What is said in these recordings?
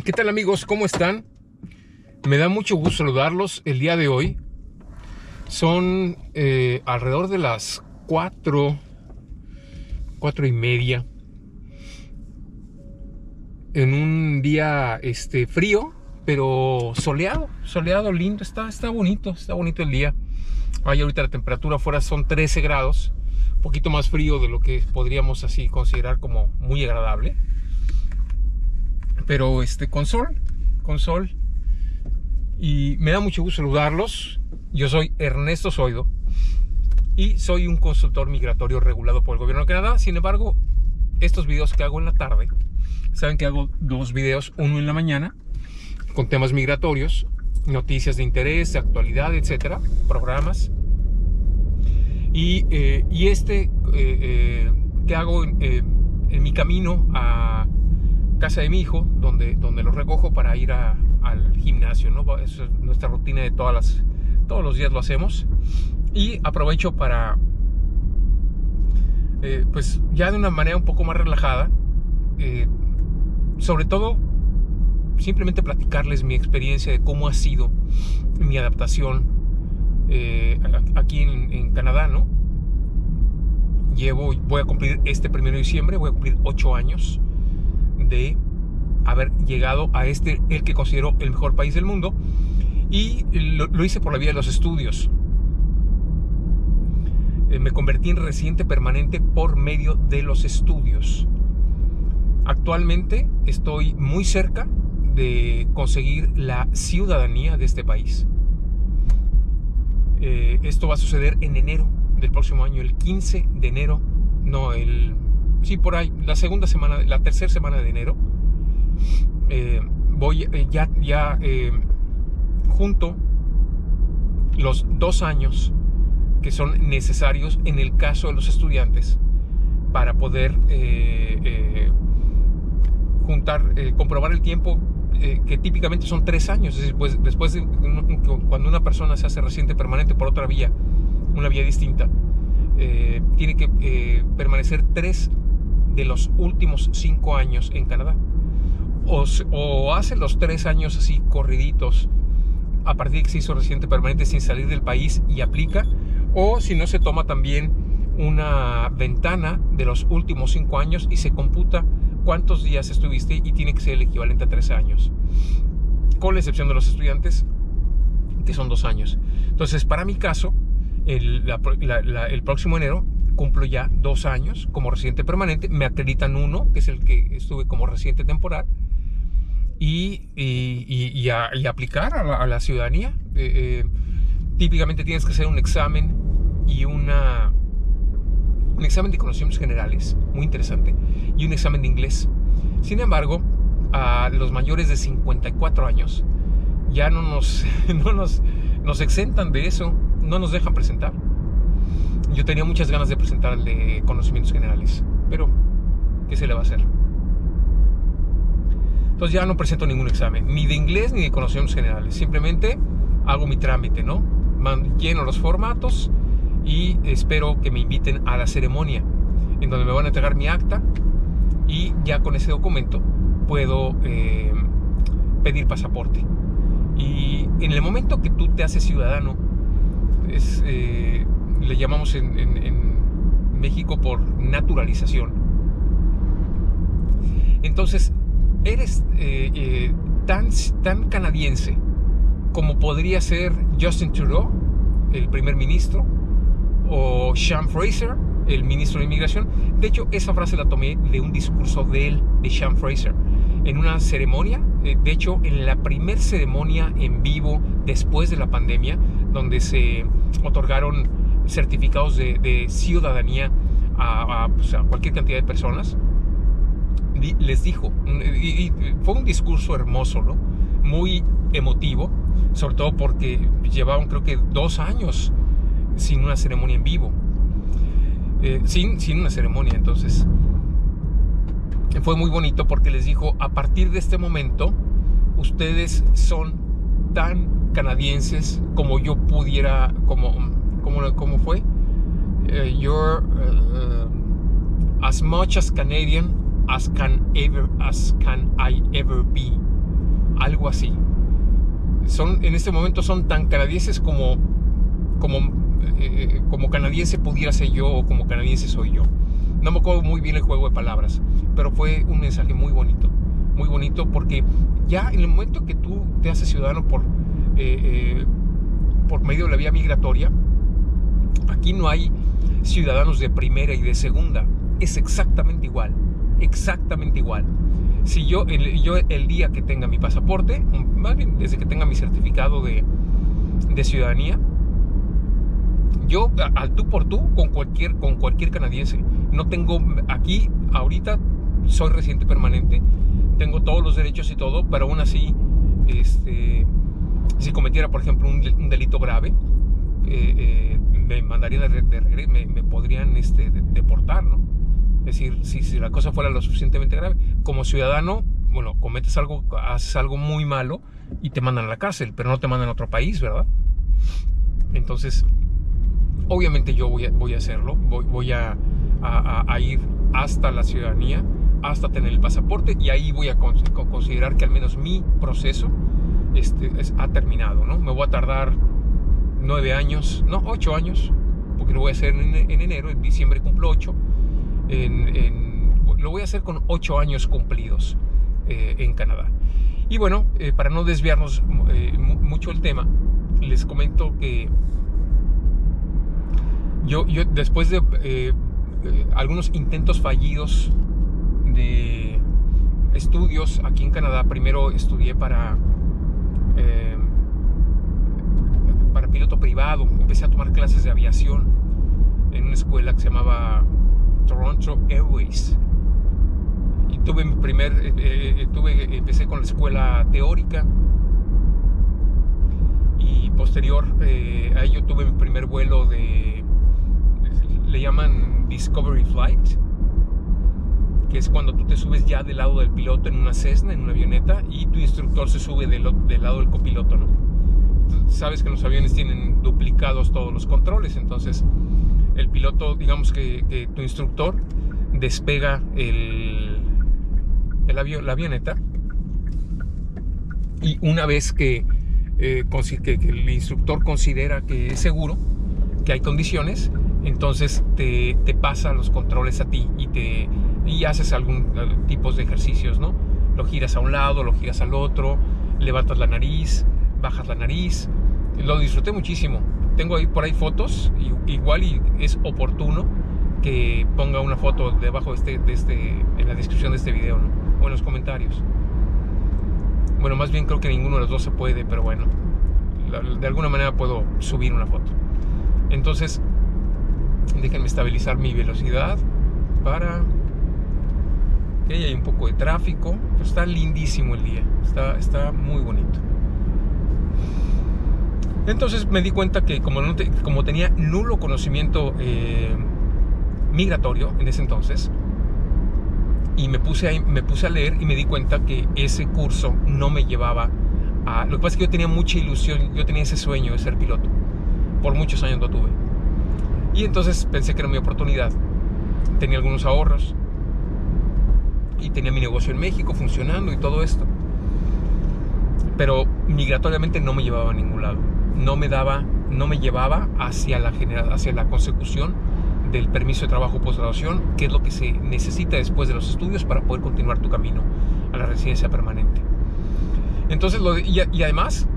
¿Qué tal, amigos? ¿Cómo están? Me da mucho gusto saludarlos el día de hoy. Son alrededor de las 4:30, en un día frío, pero soleado, lindo. Está bonito el día. Ahorita la temperatura afuera son 13 grados, un poquito más frío de lo que podríamos así considerar como muy agradable, pero con sol. Y me da mucho gusto saludarlos. Yo soy Ernesto Zoido y soy un consultor migratorio regulado por el gobierno de Canadá. Sin embargo, estos videos que hago en la tarde, saben que hago dos videos, uno en la mañana con temas migratorios, noticias de interés, de actualidad, etcétera, programas, y que hago en mi camino a casa de mi hijo, donde lo recojo para ir al gimnasio, ¿no? Esa es nuestra rutina de todos los días lo hacemos. Y aprovecho para pues ya de una manera un poco más relajada, sobre todo simplemente platicarles mi experiencia de cómo ha sido mi adaptación aquí en Canadá, ¿no? Voy a cumplir este 1 de diciembre, voy a cumplir 8 años de haber llegado a el que considero el mejor país del mundo, y lo hice por la vía de los estudios. Me convertí en residente permanente por medio de los estudios. Actualmente estoy muy cerca de conseguir la ciudadanía de este país. Esto va a suceder en enero del próximo año, el 15 de enero, por ahí, la tercera semana de enero. Voy junto los 2 años que son necesarios en el caso de los estudiantes para poder comprobar el tiempo, que típicamente son 3 años. Es decir, pues, después de cuando una persona se hace residente permanente por otra vía, una vía distinta, tiene que permanecer 3 de los últimos 5 años en Canadá, o hace los 3 años así corriditos a partir de que se hizo residente permanente sin salir del país y aplica, o si no, se toma también una ventana de los últimos 5 años y se computa cuántos días estuviste, y tiene que ser el equivalente a 3 años, con la excepción de los estudiantes, que son 2 años. Entonces, para mi caso, el próximo enero cumplo ya 2 años como residente permanente. Me acreditan 1, que es el que estuve como residente temporal, y aplicar a la ciudadanía. Típicamente tienes que hacer un examen y un examen de conocimientos generales, muy interesante, y un examen de inglés. Sin embargo, a los mayores de 54 años ya no nos exentan de eso, no nos dejan presentar. Yo tenía muchas ganas de presentar el de conocimientos generales, pero ¿qué se le va a hacer? Entonces ya no presento ningún examen, ni de inglés ni de conocimientos generales. Simplemente hago mi trámite, ¿no? Lleno los formatos y espero que me inviten a la ceremonia, en donde me van a entregar mi acta, y ya con ese documento puedo pedir pasaporte. Y en el momento que tú te haces ciudadano, le llamamos en México por naturalización. Entonces eres tan canadiense como podría ser Justin Trudeau, el primer ministro, o Sean Fraser, el ministro de Inmigración. De hecho, esa frase la tomé de un discurso de Sean Fraser, en una ceremonia, de hecho, en la primer ceremonia en vivo después de la pandemia, donde se otorgaron certificados de ciudadanía a cualquier cantidad de personas. Les dijo, y fue un discurso hermoso, ¿no? Muy emotivo, sobre todo porque llevaban, creo que 2 años sin una ceremonia en vivo, sin una ceremonia. Entonces fue muy bonito, porque les dijo: a partir de este momento ustedes son tan canadienses como yo pudiera, como fue, you're as much as Canadian as can I ever be. algo así. En este momento son tan canadienses como canadiense pudiera ser yo, o como canadiense soy yo. No me acuerdo muy bien el juego de palabras, pero fue un mensaje muy bonito porque ya en el momento que tú te haces ciudadano por medio de la vía migratoria, aquí no hay ciudadanos de primera y de segunda, es exactamente igual. Si yo el día que tenga mi pasaporte, más bien desde que tenga mi certificado de ciudadanía, yo al tú por tú con cualquier canadiense. No tengo aquí ahorita, soy residente permanente, tengo todos los derechos y todo, pero aún así si cometiera por ejemplo un delito grave, me mandarían de regreso, me podrían deportar, ¿no? Es decir, si la cosa fuera lo suficientemente grave, como ciudadano, bueno, haces algo muy malo y te mandan a la cárcel, pero no te mandan a otro país, ¿verdad? Entonces, obviamente yo voy a hacerlo, voy a ir hasta la ciudadanía, hasta tener el pasaporte, y ahí voy a considerar que al menos mi proceso ha terminado, ¿no? Me voy a tardar 8 años, porque lo voy a hacer en enero, en diciembre cumplo 8, lo voy a hacer con 8 años cumplidos en Canadá. Y bueno, para no desviarnos mucho del tema, les comento que yo después de algunos intentos fallidos de estudios aquí en Canadá, primero estudié para piloto privado, empecé a tomar clases de aviación en una escuela que se llamaba Toronto Airways, y empecé con la escuela teórica, y posterior a ello tuve mi primer vuelo le llaman Discovery Flight, que es cuando tú te subes ya del lado del piloto en una Cessna, en una avioneta, y tu instructor se sube del lado del copiloto, ¿no? Sabes que los aviones tienen duplicados todos los controles, entonces el piloto, digamos que tu instructor despega la avioneta, y una vez que el instructor considera que es seguro, que hay condiciones, entonces te pasa los controles a ti y haces algún tipo de ejercicios, ¿no? Lo giras a un lado, lo giras al otro, levantas la nariz, bajas la nariz. Lo disfruté muchísimo. Tengo por ahí fotos, igual y es oportuno que ponga una foto debajo en la descripción de este video, ¿no? O en los comentarios. Bueno, más bien creo que ninguno de los dos se puede, pero bueno, de alguna manera puedo subir una foto. Entonces, déjenme estabilizar mi velocidad para que haya un poco de tráfico. Pero está lindísimo el día, está muy bonito. Entonces me di cuenta que como tenía nulo conocimiento migratorio en ese entonces, y me puse a leer, y me di cuenta que ese curso no me llevaba a... Lo que pasa es que yo tenía mucha ilusión, yo tenía ese sueño de ser piloto, por muchos años lo tuve, y entonces pensé que era mi oportunidad. Tenía algunos ahorros y tenía mi negocio en México funcionando y todo esto, pero migratoriamente no me llevaba a ningún lado. No me llevaba hacia la consecución del permiso de trabajo postgraduación, que es lo que se necesita después de los estudios para poder continuar tu camino a la residencia permanente. Entonces, y además,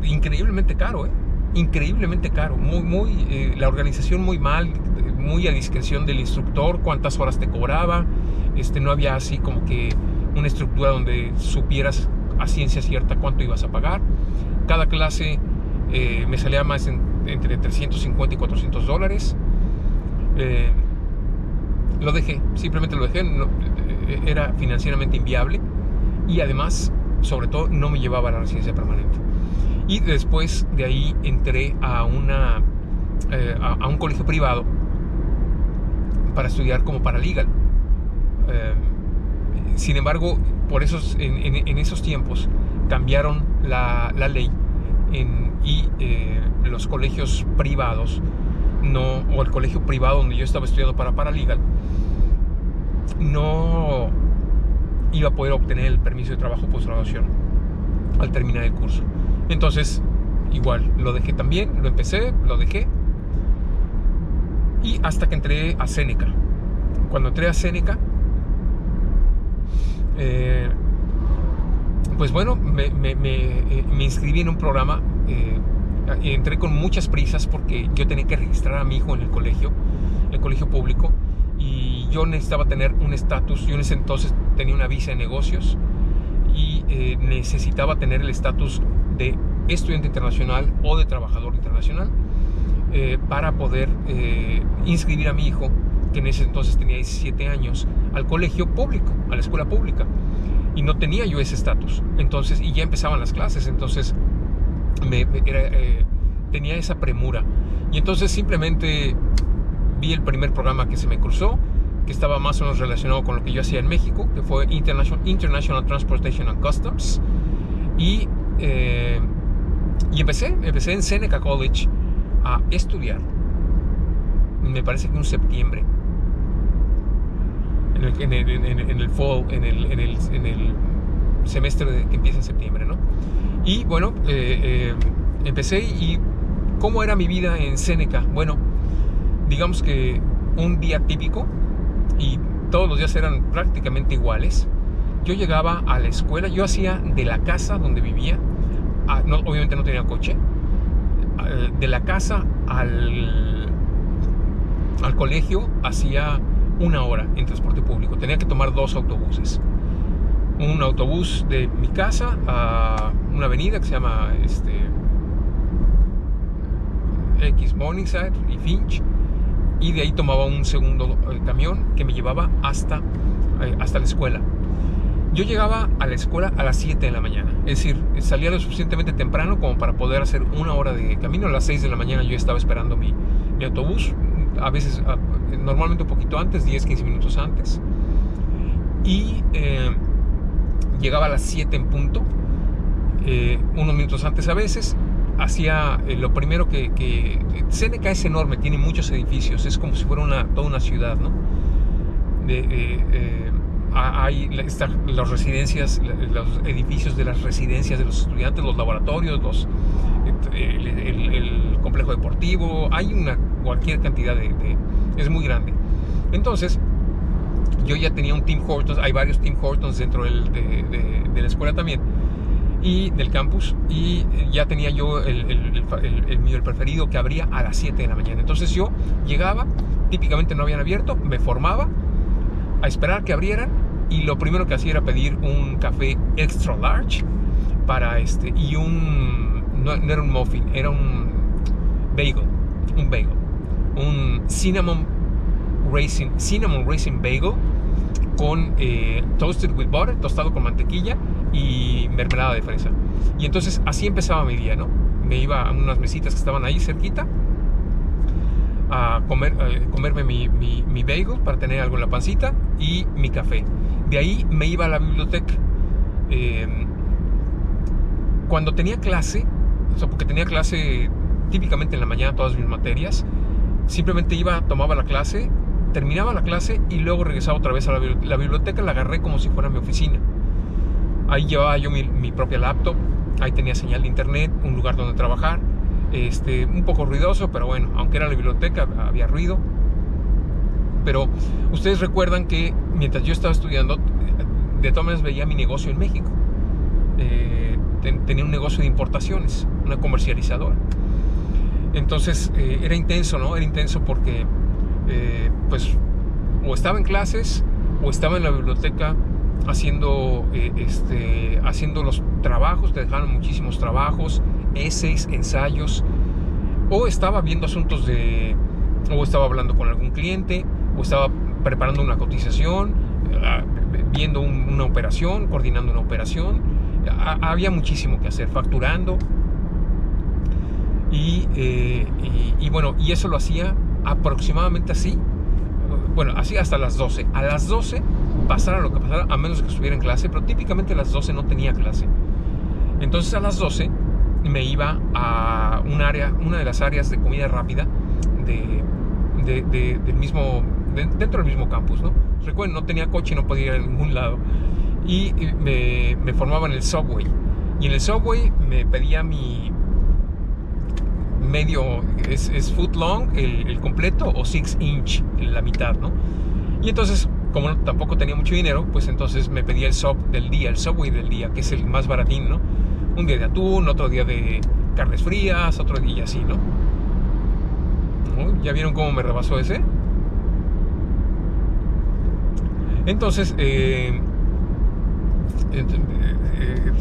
increíblemente caro, increíblemente caro, la organización muy mal, muy a discreción del instructor, cuántas horas te cobraba, no había así como que una estructura donde supieras a ciencia cierta cuánto ibas a pagar. Cada clase me salía más entre 350 y 400 dólares. Lo dejé, simplemente lo dejé, era financieramente inviable, y además, sobre todo, no me llevaba a la residencia permanente. Y después de ahí entré a un colegio privado para estudiar como paralegal. Sin embargo, en esos tiempos cambiaron la ley, y los colegios privados, o el colegio privado donde yo estaba estudiando para paralegal, no iba a poder obtener el permiso de trabajo postgraduación. al terminar el curso. Entonces, igual, lo dejé también, lo empecé, lo dejé. Y hasta que entré a Seneca. Cuando entré a Seneca, pues bueno, me inscribí en un programa. Entré con muchas prisas porque yo tenía que registrar a mi hijo en el colegio público, y yo necesitaba tener un estatus. Yo en ese entonces tenía una visa de negocios y necesitaba tener el estatus de estudiante internacional o de trabajador internacional para poder inscribir a mi hijo, que en ese entonces tenía 17 años, al colegio público, a la escuela pública, y no tenía yo ese estatus. Entonces, y ya empezaban las clases, entonces tenía esa premura, y entonces simplemente vi el primer programa que se me cruzó, que estaba más o menos relacionado con lo que yo hacía en México, que fue International Transportation and Customs, y empecé en Seneca College a estudiar. Me parece que en septiembre, en el fall, en el semestre que empieza en septiembre, ¿no? Y bueno, empecé. Y ¿cómo era mi vida en Seneca? Bueno, digamos que un día típico, y todos los días eran prácticamente iguales. Yo llegaba a la escuela, yo hacía de la casa donde vivía, obviamente no tenía coche, de la casa al colegio hacía 1 hora en transporte público. Tenía que tomar 2 autobuses. Un autobús de mi casa a una avenida que se llama Morningside y Finch, y de ahí tomaba un segundo camión que me llevaba hasta la escuela. Yo llegaba a la escuela a las 7 de la mañana, es decir, salía lo suficientemente temprano como para poder hacer 1 hora de camino. A las 6 de la mañana yo estaba esperando mi autobús, a veces, normalmente un poquito antes, 10-15 minutos antes, y llegaba a las 7 en punto, unos minutos antes a veces. Hacía lo primero que Seneca es enorme, tiene muchos edificios, es como si fuera toda una ciudad, ¿no? Hay las residencias, los edificios de las residencias de los estudiantes, los laboratorios, el complejo deportivo. Hay cualquier cantidad es muy grande. Entonces, yo ya tenía un Tim Hortons, hay varios Tim Hortons dentro de la escuela también, y del campus, y ya tenía yo el mío, el preferido, que abría a las 7 de la mañana. Entonces yo llegaba, típicamente no habían abierto, me formaba a esperar que abrieran, y lo primero que hacía era pedir un café extra large y no era un muffin, era un bagel, un cinnamon raisin bagel con toasted with butter, tostado con mantequilla y mermelada de fresa. Y entonces así empezaba mi día, ¿no? Me iba a unas mesitas que estaban ahí cerquita a comerme mi bagel para tener algo en la pancita y mi café. De ahí me iba a la biblioteca. Cuando tenía clase, porque tenía clase típicamente en la mañana, todas mis materias, simplemente tomaba la clase, terminaba la clase y luego regresaba otra vez a la biblioteca. La agarré como si fuera mi oficina. Ahí llevaba yo mi propia laptop, ahí tenía señal de internet, un lugar donde trabajar, un poco ruidoso, pero bueno, aunque era la biblioteca, había ruido. Pero ustedes recuerdan que mientras yo estaba estudiando, de todas maneras veía mi negocio en México. Tenía un negocio de importaciones, una comercializadora. Entonces era intenso, ¿no? Era intenso porque pues o estaba en clases o estaba en la biblioteca haciendo los trabajos. Te dejaron muchísimos trabajos, essays, ensayos, o estaba viendo asuntos o estaba hablando con algún cliente, o estaba preparando una cotización, viendo una operación, coordinando una operación. Había muchísimo que hacer, facturando. Y bueno, y eso lo hacía aproximadamente así. Bueno, así hasta las 12. A las 12, pasara lo que pasara, a menos que estuviera en clase, pero típicamente a las 12 no tenía clase. Entonces a las 12 me iba a una de las áreas de comida rápida dentro del mismo campus, ¿no? Recuerden, no tenía coche y no podía ir a ningún lado. Y me formaba en el subway. Y en el Subway me pedía mi medio, es foot long el completo, o 6 inch la mitad, ¿no? Y entonces, como tampoco tenía mucho dinero, pues entonces me pedía el Subway del día, que es el más baratín, ¿no? Un día de atún, otro día de carnes frías, otro día así, ¿no? ¿Ya vieron cómo me rebasó ese? Entonces,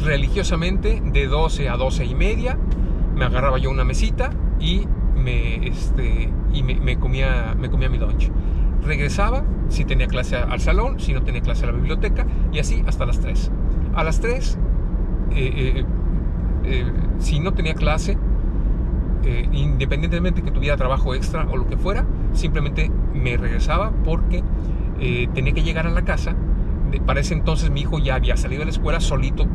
religiosamente, de 12 a 12 y media, me agarraba yo una mesita y me comía mi lunch. Regresaba, si tenía clase al salón, si no tenía clase a la biblioteca, y así hasta las 3. A las 3, si no tenía clase, independientemente que tuviera trabajo extra o lo que fuera, simplemente me regresaba porque tenía que llegar a la casa. Para ese entonces mi hijo ya había salido de la escuela solito.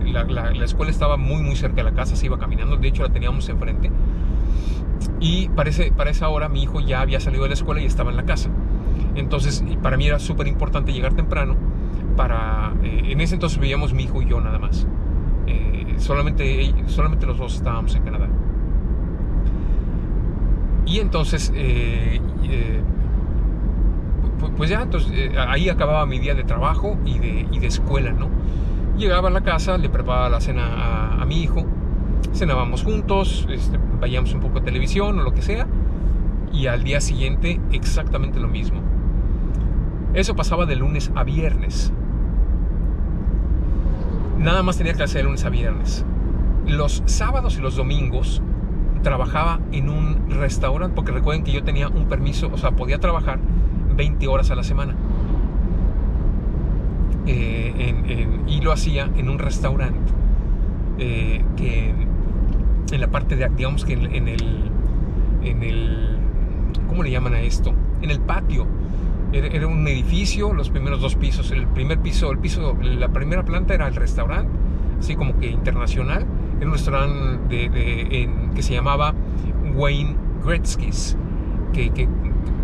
La escuela estaba muy muy cerca de la casa, se iba caminando, de hecho la teníamos enfrente. Y para esa hora mi hijo ya había salido de la escuela y estaba en la casa. Entonces para mí era súper importante llegar temprano. En ese entonces vivíamos mi hijo y yo nada más. Solamente los dos estábamos en Canadá. Y entonces pues ya, entonces ahí acababa mi día de trabajo y de escuela, ¿no? Llegaba a la casa, le preparaba la cena a mi hijo, cenábamos juntos, veíamos un poco de televisión o lo que sea, y al día siguiente exactamente lo mismo. Eso pasaba de lunes a viernes. Nada más tenía clase de lunes a viernes. Los sábados y los domingos trabajaba en un restaurante, porque recuerden que yo tenía un permiso, o sea, podía trabajar 20 horas a la semana. Y lo hacía en un restaurante que en la parte de, digamos que en el ¿cómo le llaman a esto? En el patio. Era un edificio, los primeros 2 pisos. La primera planta era el restaurante, así como que internacional. Era un restaurante que se llamaba Wayne Gretzky's, que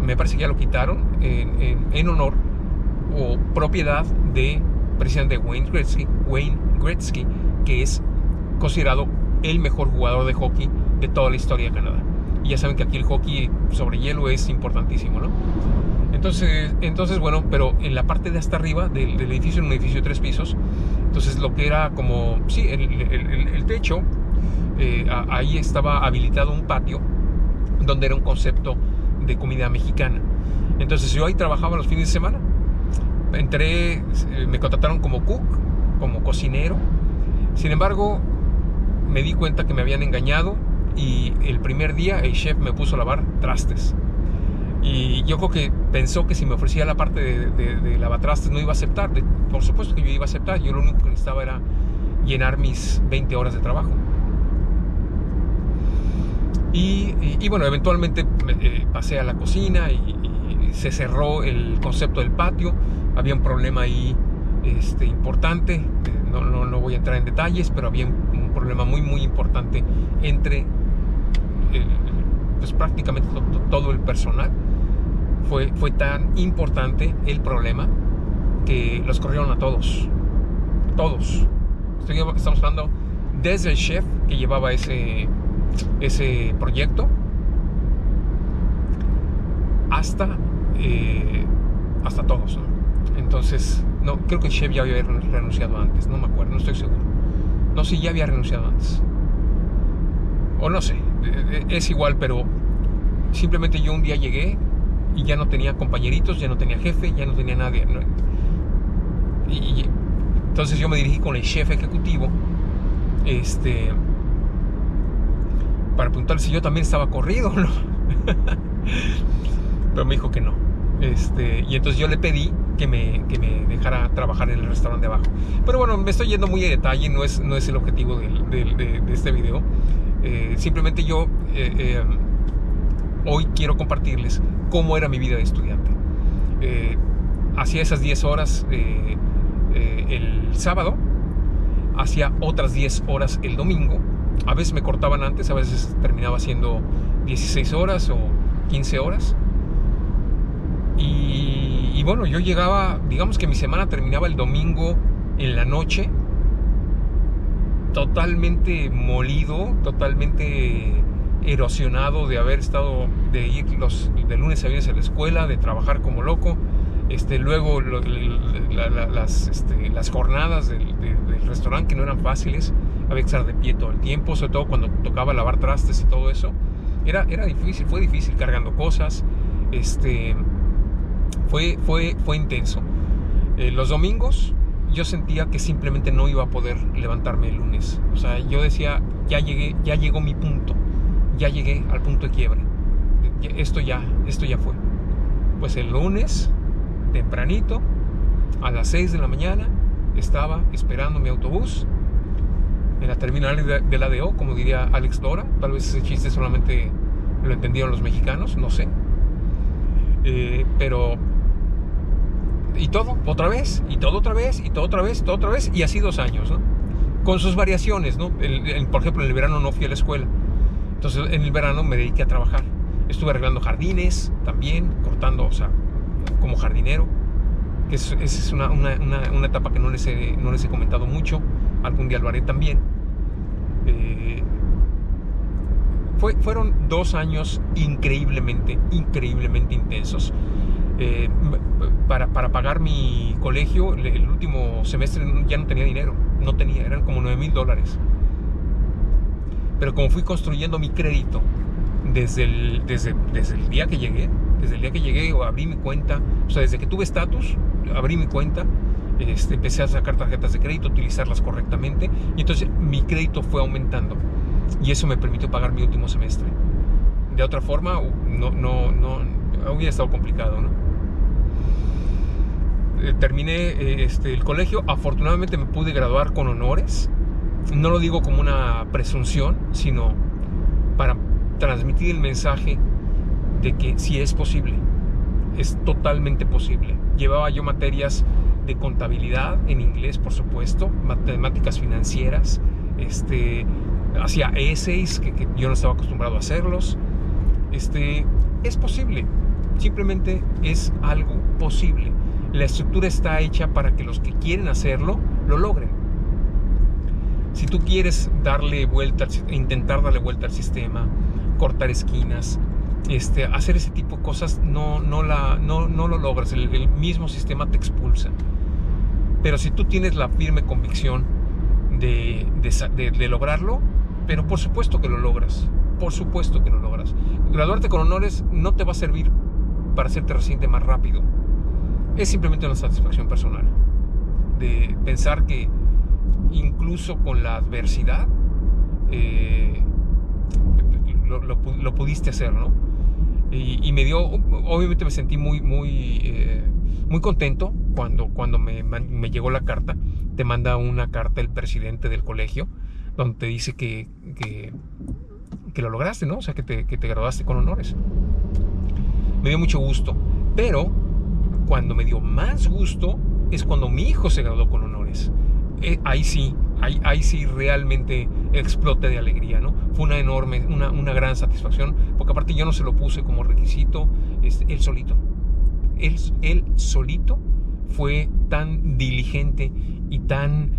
me parece que ya lo quitaron en honor o propiedad de precisamente Wayne Gretzky, que es considerado el mejor jugador de hockey de toda la historia de Canadá. Y ya saben que aquí el hockey sobre hielo es importantísimo, ¿no? Entonces bueno, pero en la parte de hasta arriba del edificio, en un edificio de 3 pisos, entonces lo que era como, sí, el techo, ahí estaba habilitado un patio donde era un concepto de comida mexicana. Entonces yo ahí trabajaba los fines de semana. Me contrataron como cook, como cocinero. Sin embargo, me di cuenta que me habían engañado y el primer día el chef me puso a lavar trastes. Y yo creo que pensó que si me ofrecía la parte de lavatrastes no iba a aceptar. Por supuesto que yo iba a aceptar. Yo lo único que necesitaba era llenar mis 20 horas de trabajo. Y bueno, eventualmente pasé a la cocina y se cerró el concepto del patio. Había un problema ahí importante. No voy a entrar en detalles, pero había un problema muy muy importante entre pues prácticamente todo el personal. Fue tan importante el problema que los corrieron a todos. Estamos hablando desde el chef que llevaba ese proyecto hasta todos, ¿no? Entonces, no, creo que el chef ya había renunciado antes, no me acuerdo, no estoy seguro. No sé si ya había renunciado antes. O no sé, es igual, pero simplemente yo un día llegué y ya no tenía compañeritos, ya no tenía jefe, ya no tenía nadie, ¿no? Y entonces yo me dirigí con el chef ejecutivo para preguntarle si yo también estaba corrido, ¿no? Pero me dijo que no. Y entonces yo le pedí que me dejara trabajar en el restaurante de abajo. Pero bueno, me estoy yendo muy a detalle, no es el objetivo de este video. Simplemente yo hoy quiero compartirles cómo era mi vida de estudiante. Hacía esas 10 horas el sábado, hacía otras 10 horas el domingo. A veces me cortaban antes, a veces terminaba haciendo 16 horas o 15 horas. Y bueno, yo llegaba, digamos que mi semana terminaba el domingo en la noche. totalmente molido, totalmente erosionado de haber estado, de ir de lunes a viernes a la escuela, de trabajar como loco. Luego las jornadas del restaurante, que no eran fáciles, había que estar de pie todo el tiempo, sobre todo cuando tocaba lavar trastes y todo eso. Era difícil, fue difícil cargando cosas. Fue intenso. Los domingos yo sentía que simplemente no iba a poder levantarme el lunes. O sea, yo decía, ya llegó mi punto, ya llegué al punto de quiebre. Esto ya fue. Pues el lunes, tempranito, a las 6 de la mañana, estaba esperando mi autobús en la terminal de la ADO, como diría Alex Lora. Tal vez ese chiste solamente lo entendieron los mexicanos, no sé. Pero... y todo, otra vez, y todo otra vez, y todo otra vez, todo otra vez, y así 2 años, ¿no? Con sus variaciones, ¿no? Por ejemplo, en el verano no fui a la escuela. Entonces, en el verano me dediqué a trabajar. Estuve arreglando jardines también, cortando, o sea, como jardinero. Que esa es una etapa que no les he comentado mucho. Algún día lo haré también. Fueron 2 años increíblemente intensos. Para pagar mi colegio, el último semestre ya no tenía dinero. No tenía, eran como $9,000. Pero como fui construyendo mi crédito desde el día que llegué, abrí mi cuenta, o sea, desde que tuve estatus, abrí mi cuenta, empecé a sacar tarjetas de crédito, utilizarlas correctamente, y entonces mi crédito fue aumentando, y eso me permitió pagar mi último semestre. De otra forma, no hubiera estado complicado, ¿no? Terminé el colegio, afortunadamente me pude graduar con honores. No lo digo como una presunción, sino para transmitir el mensaje de que sí es posible, es totalmente posible. Llevaba yo materias de contabilidad en inglés, por supuesto, matemáticas financieras, hacía essays que yo no estaba acostumbrado a hacerlos. Es posible, simplemente es algo posible. La estructura está hecha para que los que quieren hacerlo lo logren. Si tú quieres intentar darle vuelta al sistema, cortar esquinas, hacer ese tipo de cosas, no lo logras. El mismo sistema te expulsa. Pero si tú tienes la firme convicción de lograrlo, pero por supuesto que lo logras. Por supuesto que lo logras. Graduarte con honores no te va a servir para hacerte residente más rápido. Es simplemente una satisfacción personal de pensar que incluso con la adversidad lo pudiste hacer, ¿no? Y obviamente me sentí muy contento cuando me llegó la carta. Te manda una carta el presidente del colegio donde te dice que lo lograste, ¿no? O sea, que te graduaste con honores. Me dio mucho gusto, pero cuando me dio más gusto es cuando mi hijo se graduó con honores. Ahí sí realmente exploté de alegría, ¿no? Fue una gran satisfacción, porque aparte yo no se lo puse como requisito, él solito fue tan diligente y tan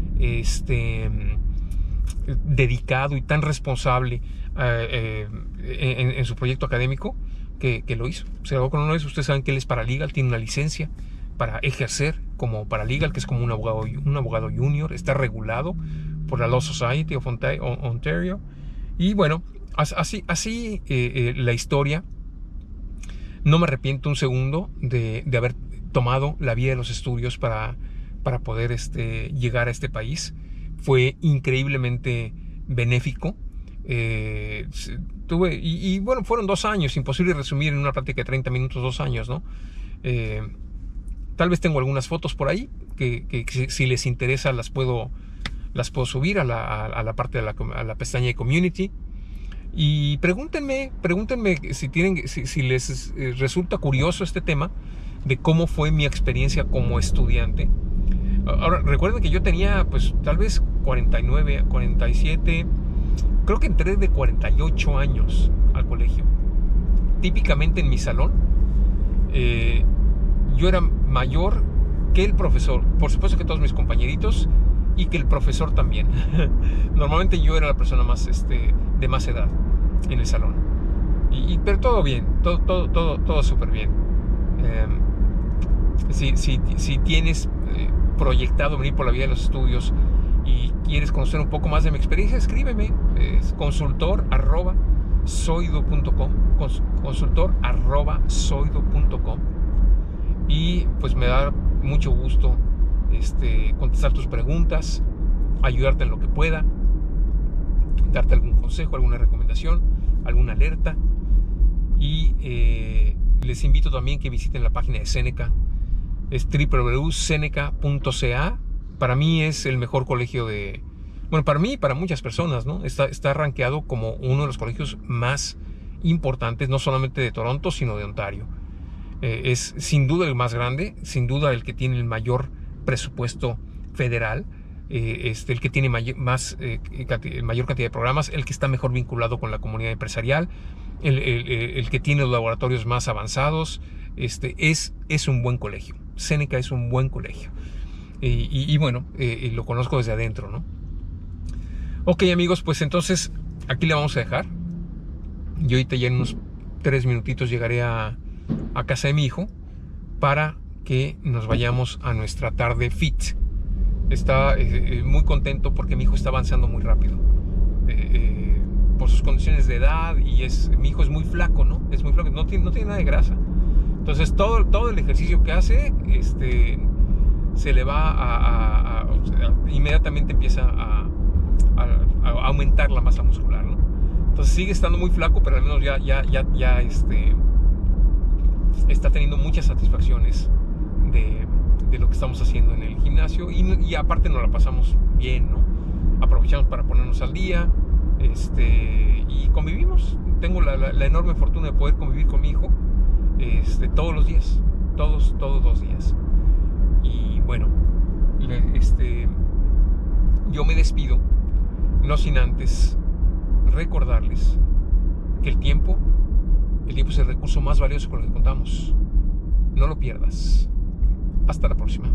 dedicado y tan responsable en su proyecto académico que lo hizo. Se graduó con honores. Ustedes saben que él es paralegal, tiene una licencia para ejercer como paralegal, que es como un abogado junior, está regulado por la Law Society of Ontario. Y bueno, así la historia. No me arrepiento un segundo de haber tomado la vía de los estudios para poder llegar a este país. Fue increíblemente benéfico. Bueno, fueron 2 años, imposible resumir en una plática de 30 minutos 2 años, ¿no? Tal vez tengo algunas fotos por ahí que si les interesa las puedo subir a la parte a la pestaña de Community. Y pregúntenme si les resulta curioso este tema de cómo fue mi experiencia como estudiante. Ahora, recuerden que yo tenía pues tal vez 49, 47, creo que entré de 48 años al colegio. Típicamente en mi salón yo era mayor que el profesor. Por supuesto que todos mis compañeritos y que el profesor también. Normalmente yo era la persona más de más edad en el salón. Pero todo bien, todo súper bien. Si tienes proyectado venir por la vía de los estudios y quieres conocer un poco más de mi experiencia, escríbeme. Es consultor@soido.com, consultor@soido.com, y pues me da mucho gusto contestar tus preguntas, ayudarte en lo que pueda, darte algún consejo, alguna recomendación, alguna alerta. Y les invito también que visiten la página de Seneca. Es www.seneca.ca. Para mí es el mejor colegio para mí y para muchas personas, ¿no? Está rankeado como uno de los colegios más importantes, no solamente de Toronto, sino de Ontario. Es sin duda el más grande, sin duda el que tiene el mayor presupuesto federal, el que tiene mayor cantidad de programas, el que está mejor vinculado con la comunidad empresarial, el que tiene los laboratorios más avanzados. Es un buen colegio. Seneca es un buen colegio. Y bueno, lo conozco desde adentro, ¿no? Ok, amigos, pues entonces aquí le vamos a dejar. Yo ahorita ya en unos 3 minutitos llegaré a casa de mi hijo para que nos vayamos a nuestra tarde fit. Está muy contento porque mi hijo está avanzando muy rápido. Por sus condiciones de edad, y mi hijo es muy flaco, ¿no? Es muy flaco, no tiene nada de grasa. Entonces todo el ejercicio que hace, se le va inmediatamente empieza a aumentar la masa muscular, ¿no? Entonces sigue estando muy flaco, pero al menos ya está teniendo muchas satisfacciones de lo que estamos haciendo en el gimnasio, y aparte nos la pasamos bien, ¿no? Aprovechamos para ponernos al día, y convivimos. Tengo la enorme fortuna de poder convivir con mi hijo todos los días, todos los días. Y bueno, yo me despido, no sin antes recordarles que el tiempo es el recurso más valioso con el que contamos. No lo pierdas. Hasta la próxima.